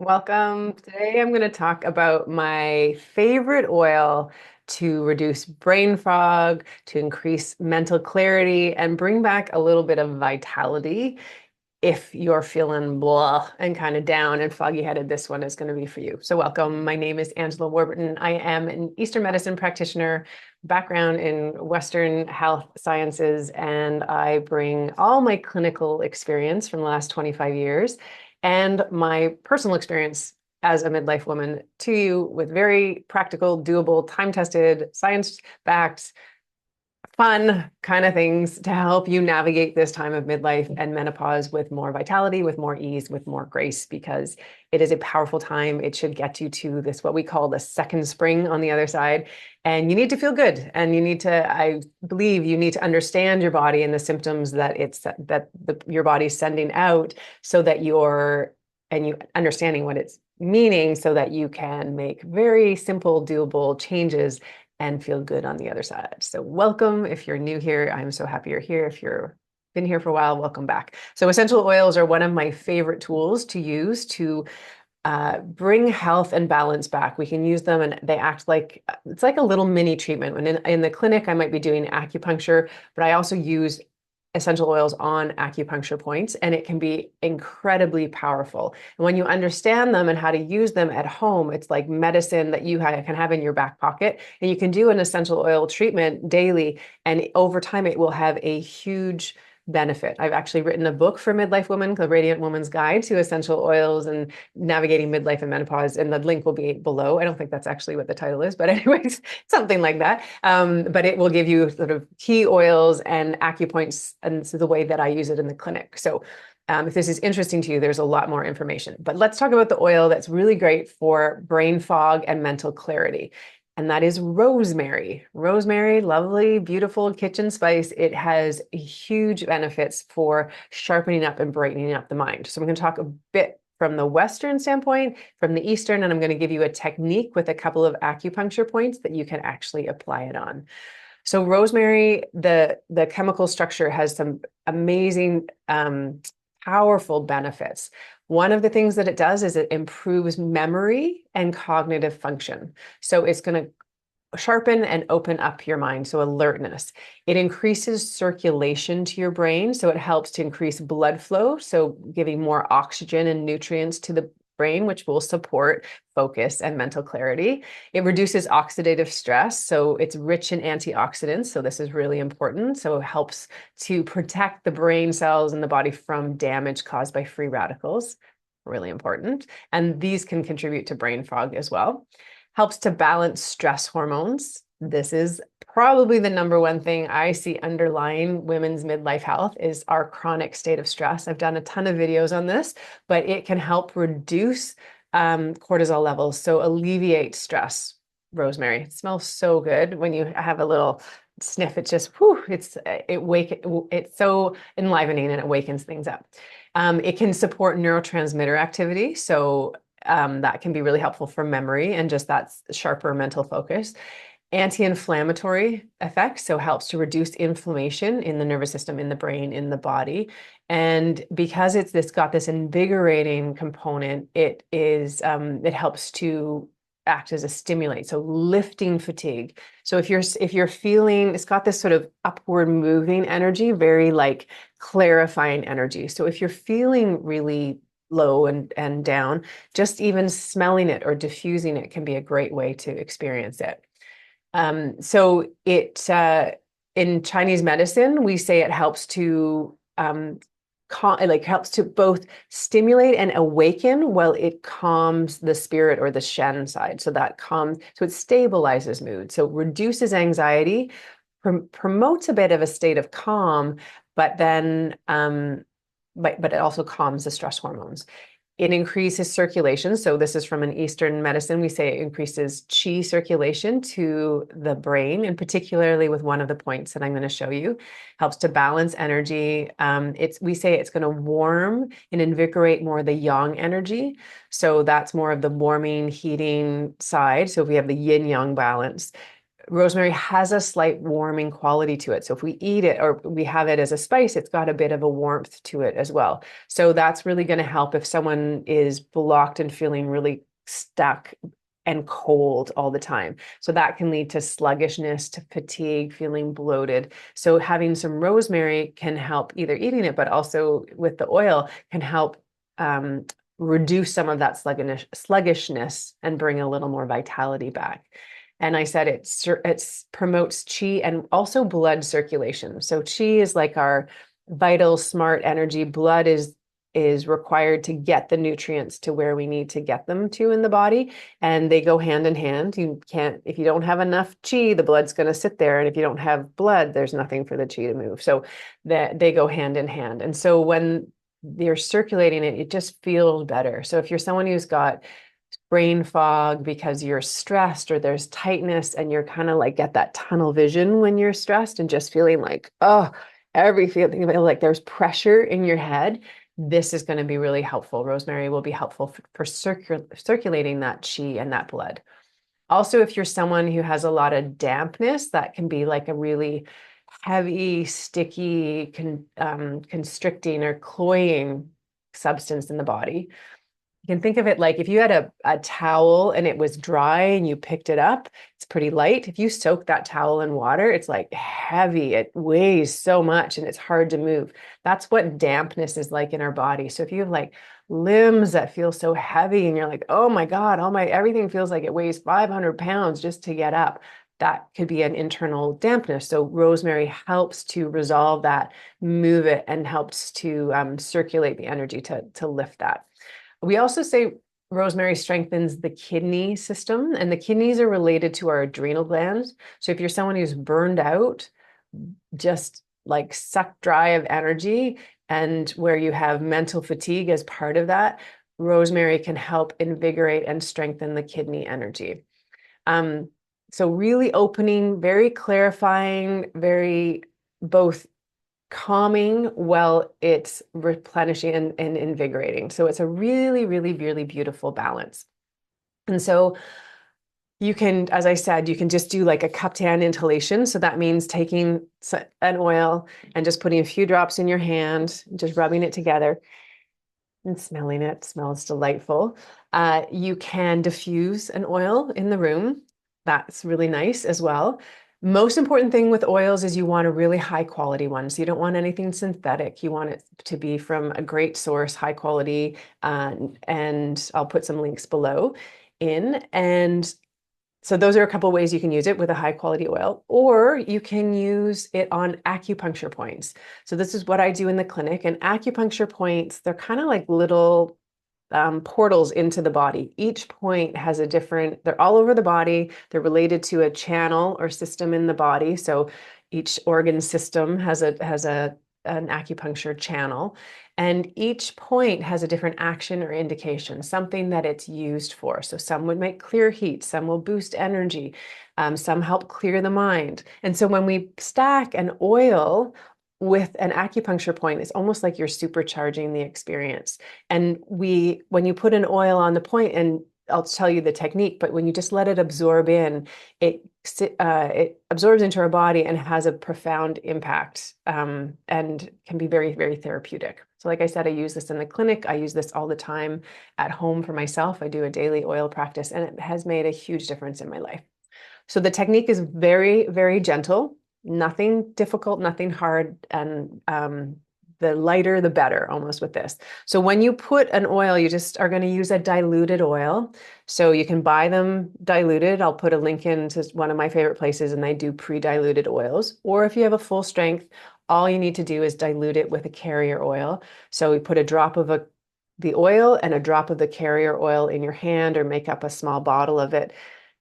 Welcome. Today I'm going to talk about my favorite oil to reduce brain fog, to increase mental clarity, and bring back a little bit of vitality. If you're feeling blah and kind of down and foggy headed, this one is going to be for you. So, welcome. My name is Angela Warburton. I am an Eastern medicine practitioner, background in Western health sciences, and I bring all my clinical experience from the last 25 years and my personal experience as a midlife woman to you with very practical, doable, time tested, science backed fun kind of things to help you navigate this time of midlife and menopause with more vitality, with more ease, with more grace, because it is a powerful time. It should get you to this, what we call the second spring on the other side. And you need to feel good. And you need to, I believe you need to understand your body and the symptoms that your body's sending out so that you understanding what it's meaning so that you can make very simple, doable changes and feel good on the other side. So welcome. If you're new here, I'm so happy you're here. If you're been here for a while, welcome back. So essential oils are one of my favorite tools to use to bring health and balance back. We can use them and they act like, it's like a little mini treatment. When in the clinic, I might be doing acupuncture, but I also use essential oils on acupuncture points, and it can be incredibly powerful. And when you understand them and how to use them at home, it's like medicine that you can have in your back pocket, and you can do an essential oil treatment daily, and over time it will have a huge benefit. I've actually written a book for midlife women, The Radiant Woman's Guide to Essential Oils and Navigating Midlife and Menopause, and the link will be below. I don't think that's actually what the title is, but anyways, something like that. But it will give you sort of key oils and acupoints, and so the way that I use it in the clinic. So if this is interesting to you, there's a lot more information. But let's talk about the oil that's really great for brain fog and mental clarity. And that is rosemary. Rosemary, lovely, beautiful kitchen spice. It has huge benefits for sharpening up and brightening up the mind. So I'm going to talk a bit from the Western standpoint, from the Eastern, and I'm going to give you a technique with a couple of acupuncture points that you can actually apply it on. So rosemary, the chemical structure has some amazing, powerful benefits. One of the things that it does is it improves memory and cognitive function. So it's going to sharpen and open up your mind. So alertness. It increases circulation to your brain. So it helps to increase blood flow. So giving more oxygen and nutrients to the brain, which will support focus and mental clarity. It reduces oxidative stress. So it's rich in antioxidants. So this is really important. So it helps to protect the brain cells in the body from damage caused by free radicals. Really important. And these can contribute to brain fog as well. Helps to balance stress hormones. This is probably the number one thing I see underlying women's midlife health is our chronic state of stress. I've done a ton of videos on this, but it can help reduce cortisol levels, so alleviate stress. Rosemary, it smells so good when you have a little sniff. It's just, whew, it's so enlivening and it wakens things up. It can support neurotransmitter activity, so that can be really helpful for memory and just that sharper mental focus. Anti-inflammatory effects, so helps to reduce inflammation in the nervous system, in the brain, in the body. And because it's got this invigorating component, it helps to act as a stimulant, so lifting fatigue. So if you're feeling, it's got this sort of upward moving energy, very like clarifying energy. So if you're feeling really low and down, just even smelling it or diffusing it can be a great way to experience it. So in Chinese medicine, we say it helps to helps to both stimulate and awaken while it calms the spirit or the Shen side. So so it stabilizes mood. So reduces anxiety, promotes a bit of a state of calm, but then but it also calms the stress hormones. It increases circulation. So this is from an Eastern medicine. We say it increases qi circulation to the brain, and particularly with one of the points that I'm going to show you, helps to balance energy. We say it's going to warm and invigorate more the yang energy. So that's more of the warming, heating side. So if we have the yin yang balance, rosemary has a slight warming quality to it. So if we eat it or we have it as a spice, it's got a bit of a warmth to it as well. So that's really going to help if someone is blocked and feeling really stuck and cold all the time. So that can lead to sluggishness, to fatigue, feeling bloated. So having some rosemary can help, either eating it, but also with the oil can help um, reduce some of that sluggishness and bring a little more vitality back. And I said it promotes chi and also blood circulation. So chi is like our vital, smart energy. Blood is required to get the nutrients to where we need to get them to in the body, and they go hand in hand. You can't, if you don't have enough chi, the blood's going to sit there, and if you don't have blood, there's nothing for the chi to move. So that they go hand in hand. And so when you're circulating it, it just feels better. So if you're someone who's got brain fog because you're stressed or there's tightness and you're kind of like get that tunnel vision when you're stressed and just feeling like, oh, everything like there's pressure in your head, this is going to be really helpful. Rosemary will be helpful for circulating that chi and that blood. Also, if you're someone who has a lot of dampness, that can be like a really heavy, sticky, constricting or cloying substance in the body. You can think of it like if you had a towel and it was dry and you picked it up, it's pretty light. If you soak that towel in water, it's like heavy. It weighs so much and it's hard to move. That's what dampness is like in our body. So if you have like limbs that feel so heavy and you're like, oh my God, everything feels like it weighs 500 pounds just to get up. That could be an internal dampness. So rosemary helps to resolve that, move it, and helps to circulate the energy to lift that. We also say rosemary strengthens the kidney system, and the kidneys are related to our adrenal glands. So if you're someone who's burned out, just like sucked dry of energy, and where you have mental fatigue as part of that, rosemary can help invigorate and strengthen the kidney energy. So really opening, very clarifying, very both calming while it's replenishing and invigorating. So it's a really, really, really beautiful balance. And so you can, as I said, you can just do like a cupped hand inhalation. So that means taking an oil and just putting a few drops in your hand, just rubbing it together and smelling it. It smells delightful. You can diffuse an oil in the room. That's really nice as well. Most important thing with oils is you want a really high quality one. So you don't want anything synthetic. You want it to be from a great source, high quality. And I'll put some links below in. And so those are a couple of ways you can use it with a high quality oil, or you can use it on acupuncture points. So this is what I do in the clinic, and acupuncture points, they're kind of like little portals into the body. Each point has a different, they're all over the body. They're related to a channel or system in the body. So each organ system has an acupuncture channel, and each point has a different action or indication, something that it's used for. So some would make clear heat, some will boost energy, some help clear the mind. And so when we stack an oil with an acupuncture point, it's almost like you're supercharging the experience. And when you put an oil on the point, and I'll tell you the technique, but when you just let it absorb in, it absorbs into our body and has a profound impact, and can be very, very therapeutic. So like I said, I use this in the clinic. I use this all the time at home for myself. I do a daily oil practice, and it has made a huge difference in my life. So the technique is very, very gentle, nothing difficult, nothing hard, and the lighter, the better almost with this. So when you put an oil, you just are going to use a diluted oil. So you can buy them diluted. I'll put a link into one of my favorite places, and they do pre-diluted oils. Or if you have a full strength, all you need to do is dilute it with a carrier oil. So we put a drop of the oil and a drop of the carrier oil in your hand, or make up a small bottle of it.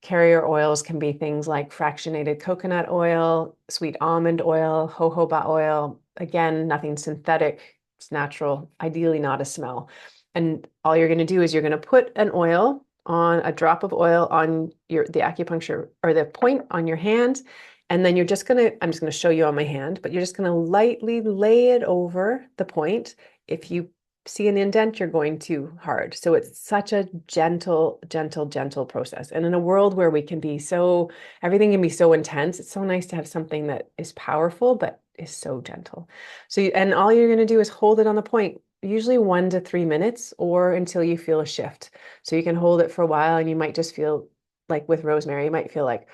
Carrier oils can be things like fractionated coconut oil, sweet almond oil, jojoba oil. Again, nothing synthetic, it's natural, ideally not a smell. And all you're going to do is you're going to put an oil on a drop of oil on the acupuncture or the point on your hand. And then I'm just going to show you on my hand, but you're just going to lightly lay it over the point. If you see an indent, you're going too hard. So it's such a gentle, gentle, gentle process. And in a world where we can be so, everything can be so intense, it's so nice to have something that is powerful, but is so gentle. So, and all you're going to do is hold it on the point, usually 1 to 3 minutes or until you feel a shift. So you can hold it for a while and you might just feel like with Rosemary, you might feel like,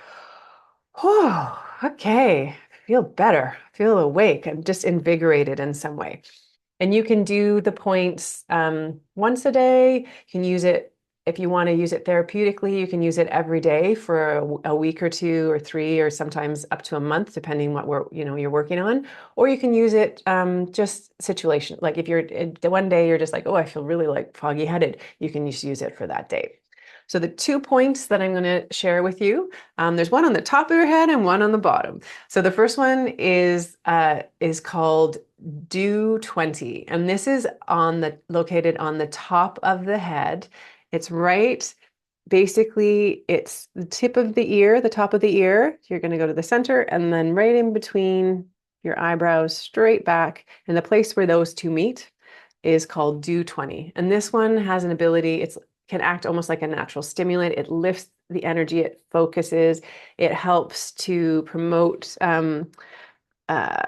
oh, okay, feel better, feel awake. I'm just invigorated in some way. And you can do the points once a day. You can use it if you want to use it therapeutically. You can use it every day for a week or two or three, or sometimes up to a month, depending what you're working on. Or you can use it just situation. Like if you're the one day you're just like, oh, I feel really like foggy headed, you can just use it for that day. So the 2 points that I'm going to share with you, there's one on the top of your head and one on the bottom. So the first one is called Do 20, and this is located on the top of the head. It's right, basically, it's the tip of the ear, the top of the ear. You're going to go to the center, and then right in between your eyebrows, straight back, and the place where those two meet is called Do 20. And this one has an ability, it can act almost like a natural stimulant. It lifts the energy, it focuses, it helps to promote uh,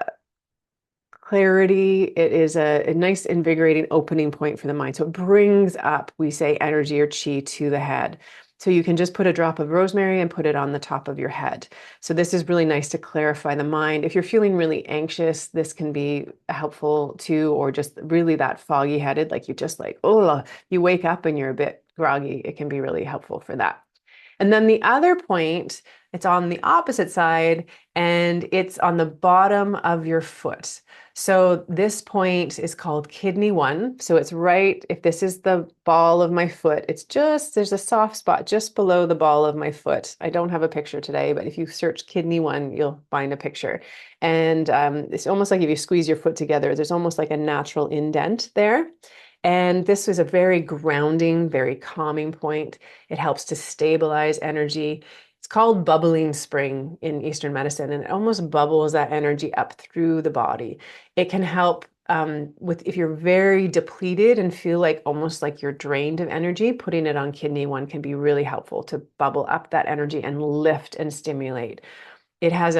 clarity. It is a nice, invigorating opening point for the mind. So it brings up, we say, energy or chi to the head. So you can just put a drop of rosemary and put it on the top of your head. So this is really nice to clarify the mind. If you're feeling really anxious, this can be helpful too, or just really that foggy headed, like you just like, oh, you wake up and you're a bit groggy. It can be really helpful for that. And then the other point, it's on the opposite side and it's on the bottom of your foot. So this point is called kidney 1. So it's right, if this is the ball of my foot, it's just, there's a soft spot just below the ball of my foot. I don't have a picture today, but if you search kidney 1, you'll find a picture. And it's almost like if you squeeze your foot together, there's almost like a natural indent there. And this was a very grounding, very calming point. It helps to stabilize energy. It's called bubbling spring in Eastern medicine, and it almost bubbles that energy up through the body. It can help with if you're very depleted and feel like almost like you're drained of energy, putting it on kidney 1 can be really helpful to bubble up that energy and lift and stimulate. It has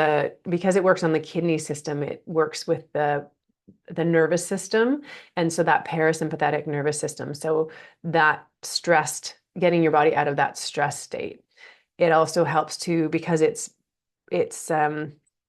because it works on the kidney system, it works with the nervous system. And so that parasympathetic nervous system. So that stressed, getting your body out of that stress state. It also helps to, because it's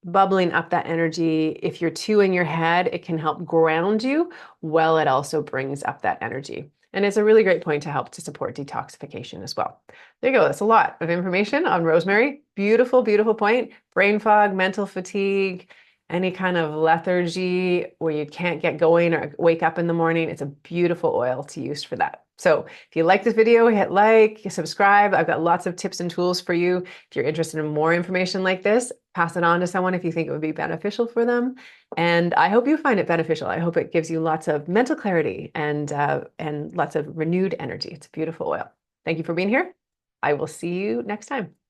bubbling up that energy. If you're too in your head, it can help ground you while it also brings up that energy. And it's a really great point to help to support detoxification as well. There you go. That's a lot of information on rosemary. Beautiful, beautiful point. Brain fog, mental fatigue, any kind of lethargy where you can't get going or wake up in the morning. It's a beautiful oil to use for that. So if you like this video, hit like, subscribe. I've got lots of tips and tools for you. If you're interested in more information like this, pass it on to someone if you think it would be beneficial for them. And I hope you find it beneficial. I hope it gives you lots of mental clarity and lots of renewed energy. It's a beautiful oil. Thank you for being here. I will see you next time.